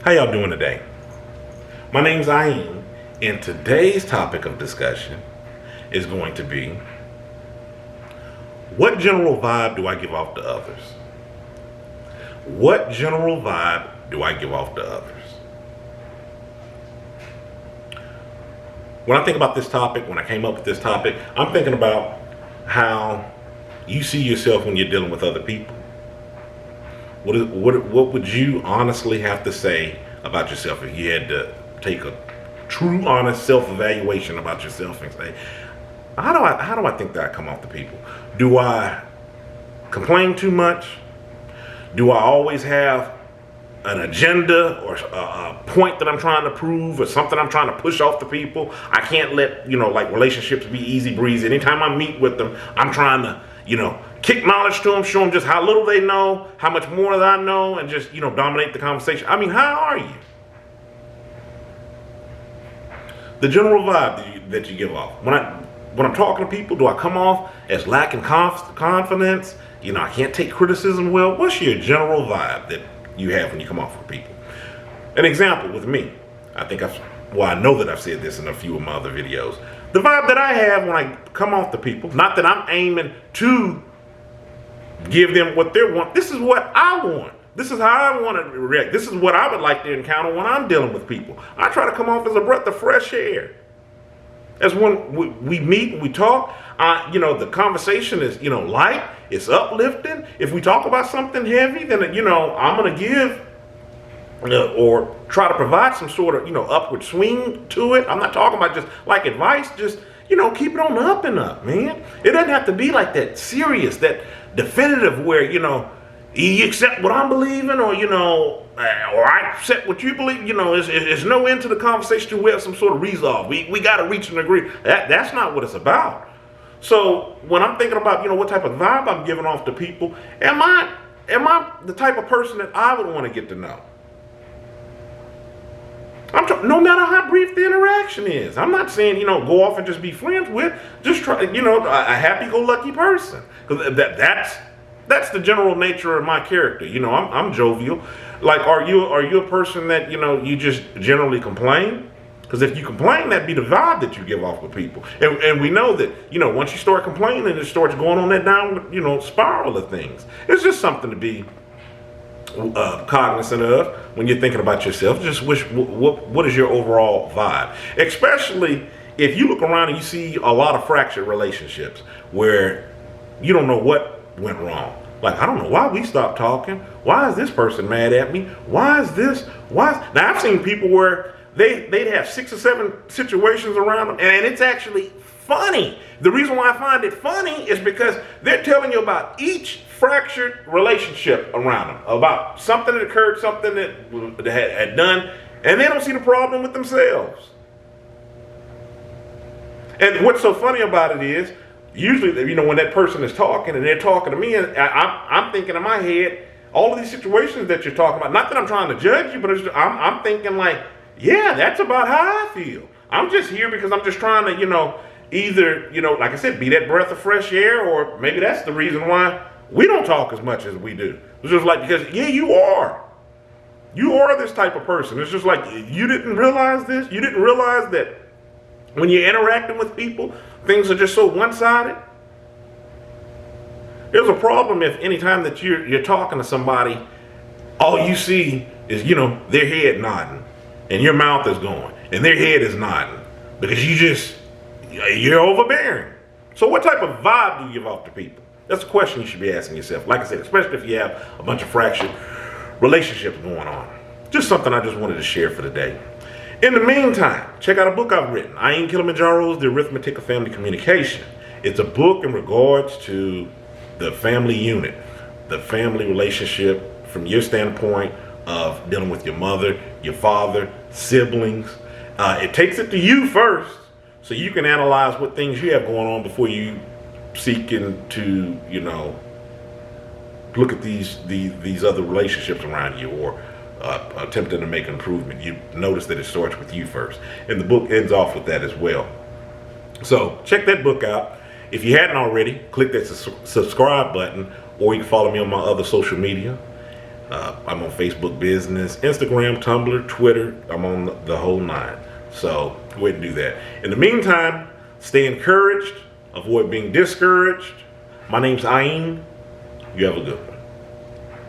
How y'all doing today? My name's Ayin, and today's topic of discussion is going to be, what general vibe do I give off to others? What general vibe do I give off to others? When I think about this topic, when I came up with this topic, I'm thinking about how you see yourself when you're dealing with other people. What would you honestly have to say about yourself if you had to take a true, honest self-evaluation about yourself and say, how do I think that I come off to people? Do I complain too much? Do I always have an agenda or a point that I'm trying to prove or something I'm trying to push off to people? I can't let, like relationships be easy breezy. Anytime I meet with them, I'm trying to, kick knowledge to them, show them just how little they know, how much more that I know, and just, dominate the conversation. I mean, how are you? The general vibe that you give off. When I'm talking to people, do I come off as lacking confidence? I can't take criticism well. What's your general vibe that you have when you come off with people? An example with me, I know that I've said this in a few of my other videos. The vibe that I have when I come off to people, not that I'm aiming to give them what they want. This is what I want. This is how I want to react. This is what I would like to encounter when I'm dealing with people. I try to come off as a breath of fresh air. As when we meet and we talk, the conversation is, light, it's uplifting. If we talk about something heavy, then, I'm going to give or try to provide some sort of, upward swing to it. I'm not talking about just like advice, just, keep it on the up and up, man. It doesn't have to be like that serious, that definitive where, you accept what I'm believing or, or I accept what you believe. There's no end to the conversation till we have some sort of resolve. We got to reach an agreement. That's not what it's about. So when I'm thinking about, what type of vibe I'm giving off to people, am I the type of person that I would want to get to know? No matter how brief the interaction is. I'm not saying, go off and just be friends with. Just try, a happy-go-lucky person. Because that's the general nature of my character. I'm jovial. Like, are you a person that, you just generally complain? Because if you complain, that'd be the vibe that you give off with people. And we know that, once you start complaining, it starts going on that downward, spiral of things. It's just something to be cognizant of when you're thinking about yourself. Just what is your overall vibe? Especially if you look around and you see a lot of fractured relationships where you don't know what went wrong. Like, I don't know why we stopped talking. Why is this person mad at me? Why is this? Now, I've seen people where they'd have 6 or 7 situations around them, and it's actually funny. The reason why I find it funny is because they're telling you about each fractured relationship around them, about something that occurred, something that had done, and they don't see the problem with themselves. And what's so funny about it is, usually, when that person is talking and they're talking to me, and I'm thinking in my head, all of these situations that you're talking about, not that I'm trying to judge you, but I'm thinking like, yeah, that's about how I feel. I'm just here because I'm just trying to, either, like I said, be that breath of fresh air, or maybe that's the reason why we don't talk as much as we do. It's just like, because, yeah, you are this type of person. It's just like, you didn't realize this. You didn't realize that when you're interacting with people, things are just so one-sided. There's a problem if anytime that you're talking to somebody, all you see is, their head nodding and your mouth is going and their head is nodding because you're overbearing. So what type of vibe do you give off to people? That's a question you should be asking yourself. Like I said, especially if you have a bunch of fractured relationships going on. Just something I just wanted to share for today. In the meantime, check out a book I've written, Kilimanjaro's The Arithmetic of Family Communication. It's a book in regards to the family unit, the family relationship from your standpoint of dealing with your mother, your father, siblings. It takes it to you first so you can analyze what things you have going on before you seeking to, look at these other relationships around you or attempting to make improvement. You notice that it starts with you first. And the book ends off with that as well. So check that book out. If you hadn't already, click that subscribe button, or you can follow me on my other social media. I'm on Facebook Business, Instagram, Tumblr, Twitter. I'm on the whole nine. So go ahead and do that. In the meantime, stay encouraged. Avoid being discouraged. My name's Ayin. You have a good one.